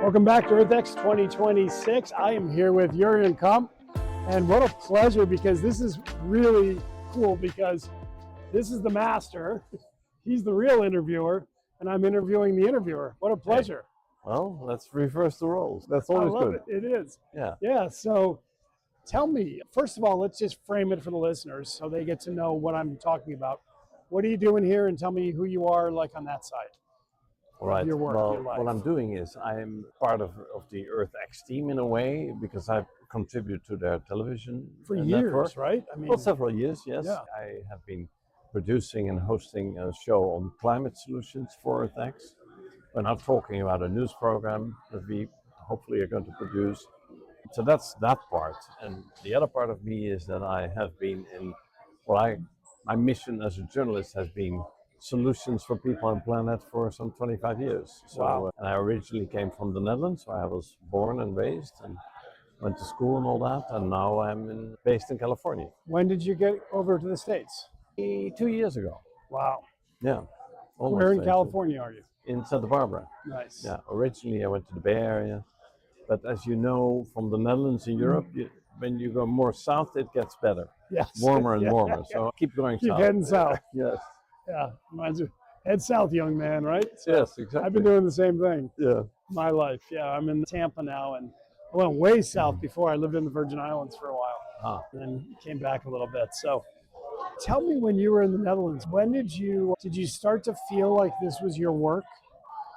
Welcome back to EarthX 2026. I am here with Jurriaan Kamp, and what a pleasure, because this is really cool, because this is the master, he's the real interviewer, and I'm interviewing the interviewer. What a pleasure. Hey. Well, let's reverse the roles. That's always good. It is. Yeah. Yeah, so tell me, first of all, let's just frame it for the listeners so they get to know what I'm talking about. What are you doing here, and tell me who you are, like, on that side. Right. Your work, well, your life. what I'm doing is I'm part of the EarthX team in a way, because I contribute to their television for network. Years, right? I mean, well, several years, yes. Yeah. I have been producing and hosting a show on climate solutions for EarthX. We're now talking about a news program that we hopefully are going to produce. So that's that part. And the other part of me is that I have been in my mission as a journalist has been solutions for people on planet for some 25 years. So, wow. And I originally came from the Netherlands, where I was born and raised and went to school and all that. And now I'm based in California. When did you get over to the States? 2 years ago. Wow. Yeah. Where in California are you? In Santa Barbara. Nice. Yeah. Originally I went to the Bay Area. But as you know, from the Netherlands in Europe, when you go more south, it gets better. Yes. Warmer and warmer. So keep going south. Keep heading south. Yes. Yeah. Reminds me. Head south, young man, right? So yes, exactly. I've been doing the same thing. Yeah. My life. Yeah. I'm in Tampa now, and I went way south before. I lived in the Virgin Islands for a while. And then came back a little bit. So tell me, when you were in the Netherlands, when did you start to feel like this was your work?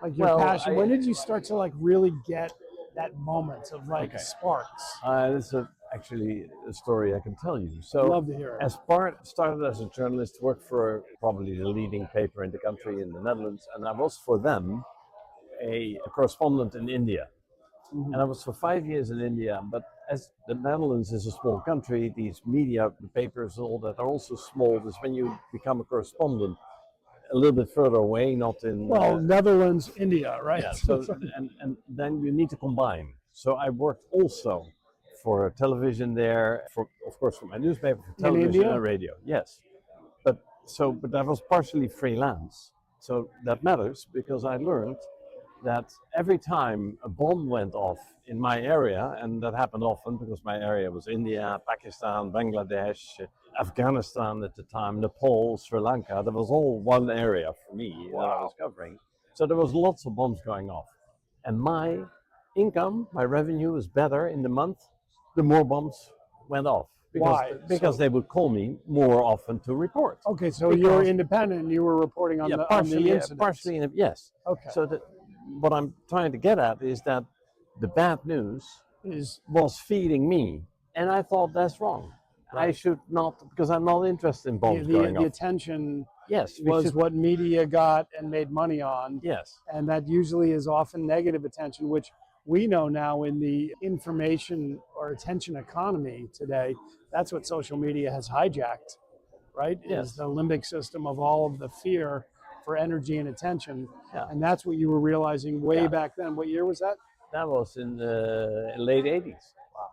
Like your passion? When did you start to like really get that moment of like sparks? This is actually a story I can tell you. So I'd love to hear it. Started as a journalist, worked for probably the leading paper in the country in the Netherlands, and I was for them a correspondent in India. Mm-hmm. And I was for 5 years in India, but as the Netherlands is a small country, these media, the papers, all that are also small. Because when you become a correspondent, a little bit further away, not in Netherlands, India, right? Yeah. So and then you need to combine. So I worked also for television there, of course for my newspaper, for television and radio. Yes, but I was partially freelance. So that matters, because I learned that every time a bomb went off in my area, and that happened often because my area was India, Pakistan, Bangladesh, Afghanistan at the time, Nepal, Sri Lanka. There was all one area for me that I was covering. So there was lots of bombs going off. And my income, my revenue was better in the month, the more bombs went off. Why? Because they would call me more often to report. Okay, so you were independent, you were reporting on the incident. Partially, yes. Okay. So what I'm trying to get at is that the bad news was feeding me. And I thought that's wrong. Right. I should not, because I'm not interested in bombs going off. The attention was what media got and made money on. Yes. And that usually is often negative attention, which we know now in the information or attention economy today, that's what social media has hijacked, right? Yes. Is the limbic system of all of the fear for energy and attention. Yeah. And that's what you were realizing way back then. What year was that? That was in the late 80s. Wow.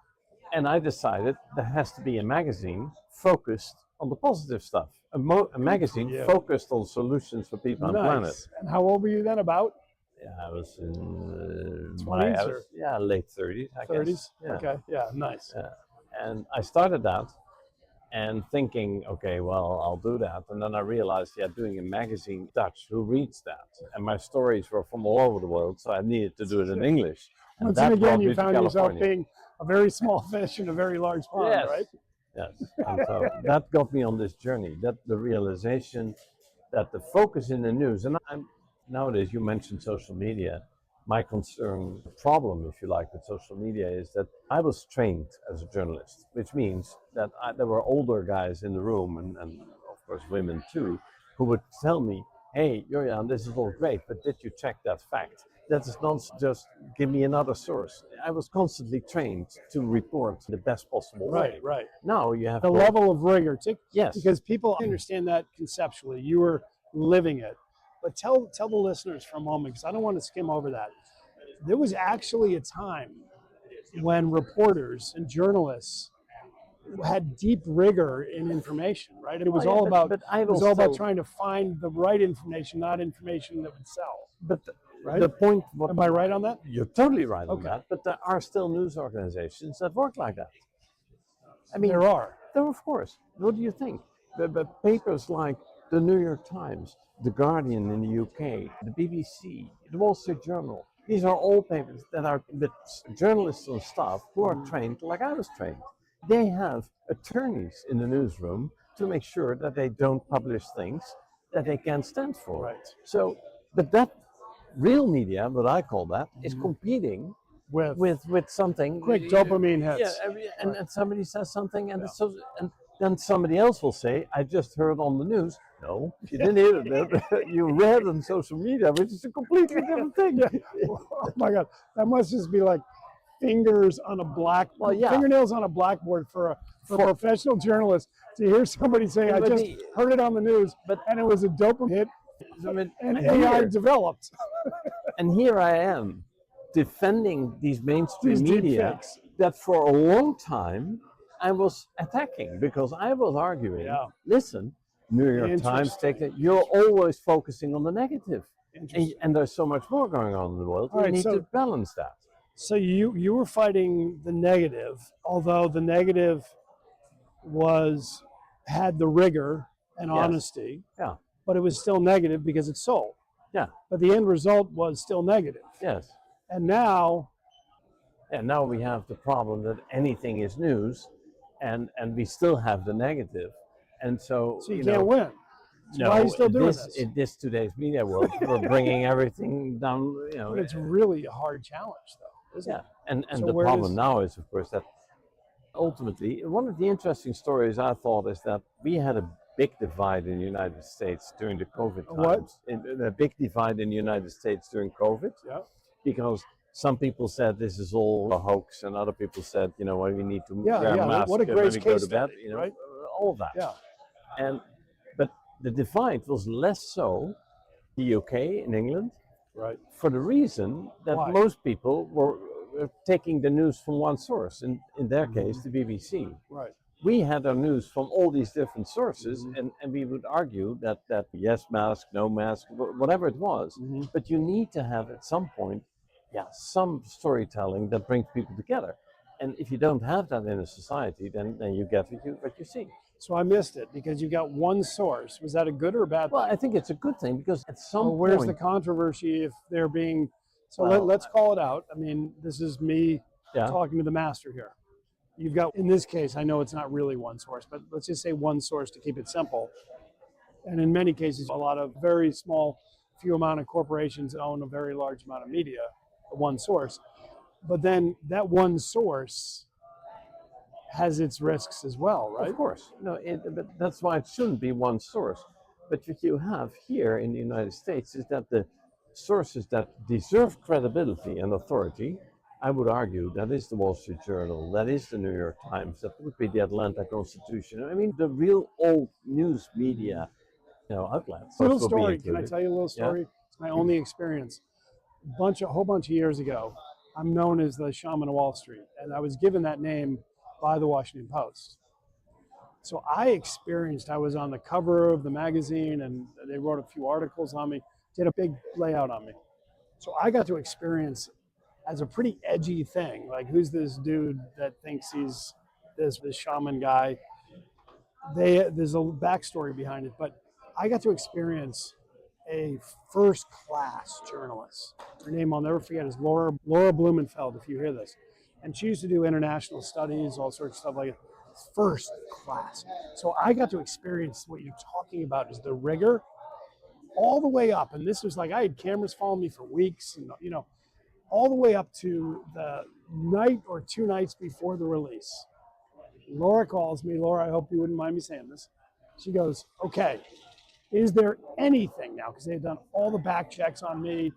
And I decided there has to be a magazine focused on the positive stuff. A magazine focused on solutions for people on the planet. And how old were you then, about? Yeah, I was in 20s late 30s, I guess. 30s? Yeah. Okay, yeah, nice. And I started that and thinking, okay, well, I'll do that. And then I realized, doing a magazine Dutch, who reads that? And my stories were from all over the world, so I needed to do it in English. And once again, you found yourself being a very small fish in a very large pond, right? Yes. And so that got me on this journey, that the realization that the focus in the news, and nowadays you mentioned social media, my concern, problem, if you like, with social media is that I was trained as a journalist, which means that there were older guys in the room, and of course women too, who would tell me, hey, Jurriaan, this is all great, but did you check that fact? That is not just give me another source. I was constantly trained to report the best possible way. Right. Now you have the level of rigor. Yes. Because people understand that conceptually. You were living it. But tell the listeners for a moment, because I don't want to skim over that. There was actually a time when reporters and journalists had deep rigor in information, right? It was all about trying to find the right information, not information that would sell. But right? The point. Am I right on that? You're totally right on Okay. that. But there are still news organizations that work like that. I mean, There are. There, of course. What do you think? The papers like the New York Times, the Guardian in the UK, the BBC, the Wall Street Journal. These are all papers that are with journalists on staff who are trained like I was trained. They have attorneys in the newsroom to make sure that they don't publish things that they can't stand for. Right. So, but that real media, what I call that, is competing with something quick dopamine hits. Yeah, and somebody says something, and and then somebody else will say, "I just heard on the news." No, you didn't hear it. You read on social media, which is a completely different thing. Oh my God, that must just be like fingers on a fingernails on a blackboard for a professional journalist to hear somebody say, "I just heard it on the news," and it was a dopamine hit, and AI developed. And here I am, defending these mainstream media that for a long time I was attacking because I was arguing, listen, New York Times, you're always focusing on the negative. And there's so much more going on in the world. We need to balance that. So you were fighting the negative, although the negative had the rigor and honesty. Yeah. But it was still negative because it sold. Yeah. But the end result was still negative. Yes. And now we have the problem that anything is news, and we still have the negative, and so you can't win. So why are you still doing this? In this today's media world, we're bringing everything down. But it's really a hard challenge, though, isn't it? And the problem now is, of course, that ultimately one of the interesting stories I thought is that we had a big divide in the United States during the COVID times. A big divide in the United States during COVID. Yeah. Because some people said this is all a hoax, and other people said, we need to wear masks what a great when we go to bed. Right? All of that. Yeah. But the divide was less so in the UK, in England, right? For the reason that most people were taking the news from one source. In their case, the BBC. Right. We had our news from all these different sources, and we would argue that yes, mask, no mask, whatever it was. But you need to have at some point, some storytelling that brings people together. And if you don't have that in a society, then you get what you see. So I missed it because you got one source. Was that a good or a bad thing? Well, I think it's a good thing because at some point... Where's the controversy if they're being... So let's call it out. I mean, this is me talking to the master here. You've got, in this case, I know it's not really one source, but let's just say one source to keep it simple. And in many cases, a lot of very small, few amount of corporations own a very large amount of media, one source. But then that one source has its risks as well, right? Of course. No, but that's why it shouldn't be one source. But what you have here in the United States is that the sources that deserve credibility and authority, I would argue that is the Wall Street Journal, that is the New York Times, that would be the Atlanta Constitution. I mean, the real old news media, outlets. Little story. Can I tell you a little story? Yeah. It's my only experience. A whole bunch of years ago, I'm known as the Shaman of Wall Street, and I was given that name by the Washington Post. So I was on the cover of the magazine, and they wrote a few articles on me, did a big layout on me. So I got to experience as a pretty edgy thing, like who's this dude that thinks he's this shaman guy? There's a backstory behind it, but I got to experience a first-class journalist. Her name I'll never forget is Laura Blumenfeld, if you hear this. And she used to do international studies, all sorts of stuff like that. First class. So I got to experience what you're talking about is the rigor all the way up. And this was like, I had cameras following me for weeks, and all the way up to the night or 2 nights before the release. Laura calls me. Laura, I hope you wouldn't mind me saying this. She goes, okay, is there anything now, because they had done all the back checks on me,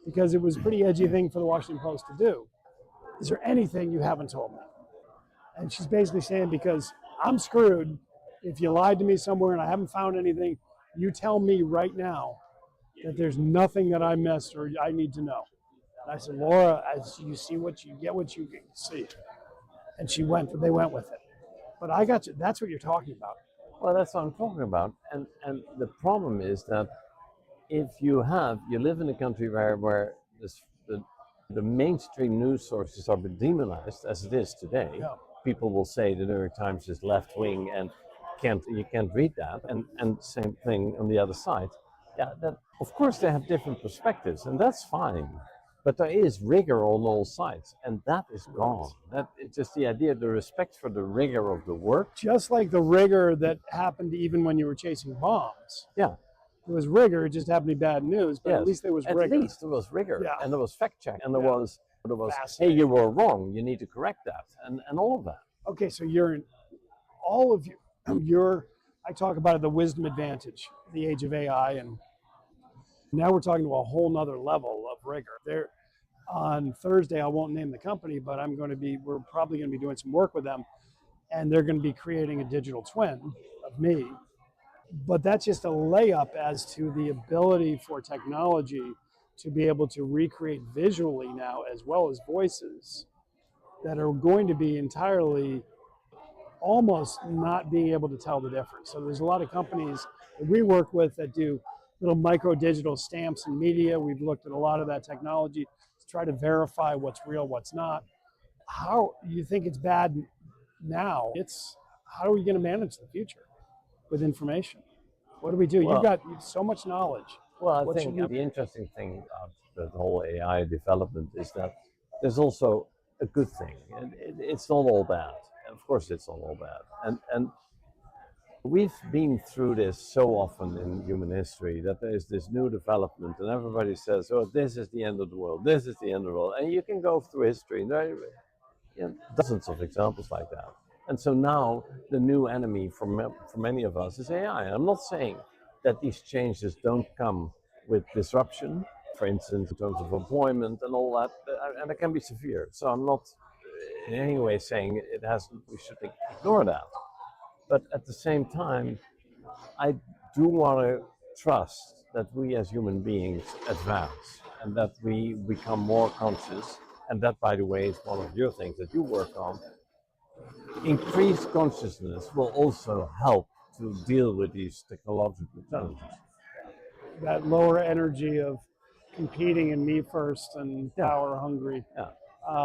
because it was a pretty edgy thing for the Washington Post to do. Is there anything you haven't told me? And she's basically saying, because I'm screwed, if you lied to me somewhere and I haven't found anything, you tell me right now that there's nothing that I missed or I need to know. And I said, Laura, as you see what you get, what you see. And they went with it. But I got you, that's what you're talking about. Well, that's what I'm talking about. And the problem is that if you live in a country where the mainstream news sources are demonized as it is today, Yeah. people will say the New York Times is left wing and you can't read that. And same thing on the other side. Yeah, that of course they have different perspectives, and that's fine. But there is rigor on all sides, and that is gone. That it's just the idea, the respect for the rigor of the work. Just like the rigor that happened even when you were chasing bombs. Yeah. It was rigor, it just happened to be bad news, but Yes. at least there was At rigor. least there was rigor, Yeah. and there was fact check, and there was hey, Fascinating. you were wrong, you need to correct that, and all of that. Okay, so you're in all of you, I talk about it, the wisdom advantage, the age of AI, and now we're talking to a whole nother level of rigor. There, on Thursday, I won't name the company, but we're probably going to be doing some work with them, and they're going to be creating a digital twin of me. But that's just a layup as to the ability for technology to be able to recreate visually now as well as voices that are going to be entirely almost not being able to tell the difference. So there's a lot of companies that we work with that do little micro digital stamps and media. We've looked at a lot of that technology to try to verify what's real, what's not. How you think it's bad now? It's how are we going to manage the future with information? What do we do? You've got so much knowledge. Well, I think the interesting thing about the whole AI development is that there's also a good thing. It's not all bad. Of course, it's not all bad. And we've been through this so often in human history that there's this new development, and everybody says, "Oh, this is the end of the world. This is the end of the world." And you can go through history, and there are dozens of examples like that. And so now the new enemy for many of us is AI. I'm not saying that these changes don't come with disruption, for instance, in terms of employment and all that, and it can be severe. So I'm not in any way saying we should ignore that. But at the same time, I do want to trust that we as human beings advance and that we become more conscious. And that, by the way, is one of your things that you work on. Increased consciousness will also help to deal with these technological challenges. That lower energy of competing and me first and power hungry. Yeah.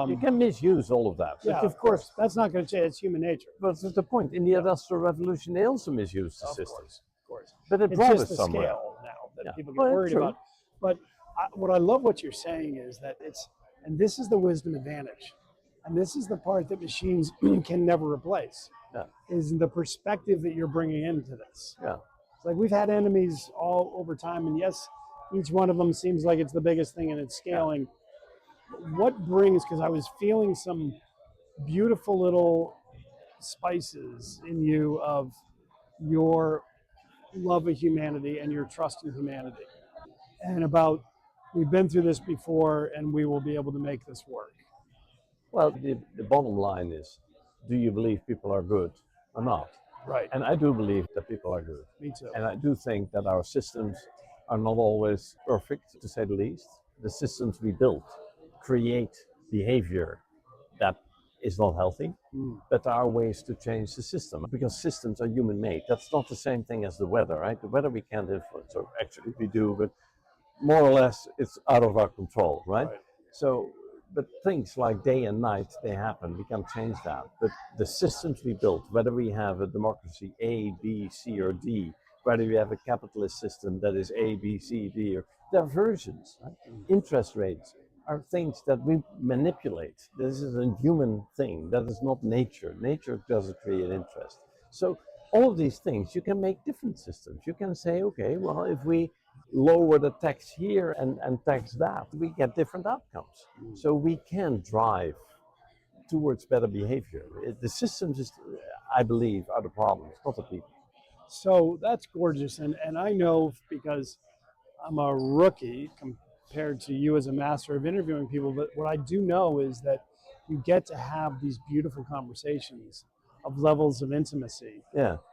You can misuse all of that. Yeah, of course. That's not going to change. It's human nature. But that's the point. In the Industrial Revolution, they also misused the systems. Of course. But it it's brought just us the somewhere. Scale now that people get worried about. But what I love what you're saying is that and this is the wisdom advantage. And this is the part that machines can never replace. Yeah. Is the perspective that you're bringing into this. Yeah. It's like we've had enemies all over time, and yes, each one of them seems like it's the biggest thing and it's scaling. Yeah. What brings, because I was feeling some beautiful little spices in you of your love of humanity and your trust in humanity. And about, we've been through this before and we will be able to make this work. Well, the bottom line is, do you believe people are good or not? Right. And I do believe that people are good. Me too. And I do think that our systems are not always perfect, to say the least. The systems we built create behavior that is not healthy, but there are ways to change the system because systems are human made. That's not the same thing as the weather, right? The weather we can't influence, or actually we do, but more or less it's out of our control, right? So, but things like day and night, they happen. We can't change that. But the systems we built, whether we have a democracy A, B, C, or D, whether we have a capitalist system that is A, B, C, D, or there are versions, right? Interest rates are things that we manipulate. This is a human thing. That is not nature. Nature doesn't create interest. So all of these things, you can make different systems. You can say, okay, well, if we lower the tax here and tax that, we get different outcomes. So we can drive towards better behavior. The systems, I believe, are the problems, not the people. So that's gorgeous. And I know because I'm a rookie compared to you as a master of interviewing people, but what I do know is that you get to have these beautiful conversations of levels of intimacy,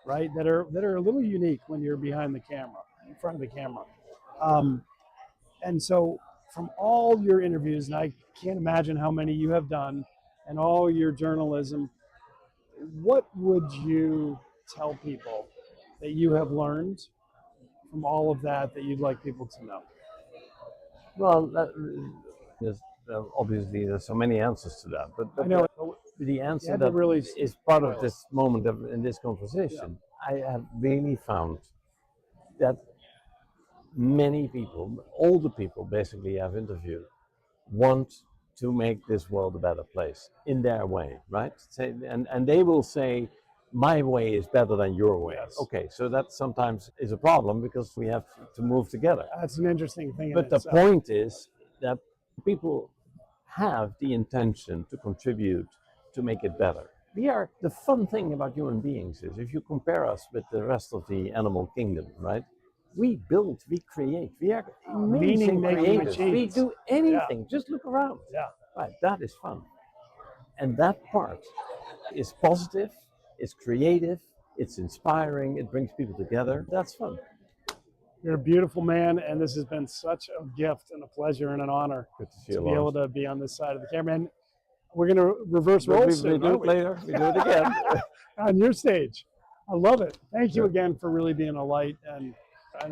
right? That are a little unique when you're behind the camera, in front of the camera. And so from all your interviews, and I can't imagine how many you have done, and all your journalism, what would you tell people that you have learned from all of that you'd like people to know? Well, obviously there's so many answers to that, but I know the answer that really is part of this moment in this conversation. I have really found that many people, all the people basically I've interviewed, want to make this world a better place in their way, right? And they will say, my way is better than your way. Yes. Okay, so that sometimes is a problem because we have to move together. That's an interesting thing. But the point is that people have the intention to contribute to make it better. The fun thing about human beings is if you compare us with the rest of the animal kingdom, right? We build, we create, we are amazing creators. We do anything. Just look around. Yeah. Right, that is fun. And that part is positive, it's creative, it's inspiring, it brings people together. That's fun. You're a beautiful man, and this has been such a gift and a pleasure and an honor to be able to be on this side of the camera. And we're going to reverse roles soon, we do it later. We do it again. On your stage. I love it. Thank you again for really being a light and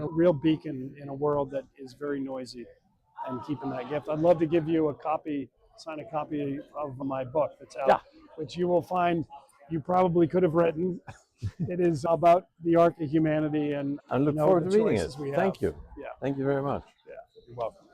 a real beacon in a world that is very noisy, and keeping that gift. I'd love to give you a copy, sign a copy of my book that's out, which you will find you probably could have written. It is about the arc of humanity, and I look forward to reading it. Thank you. Yeah. Thank you very much. Yeah, you're welcome.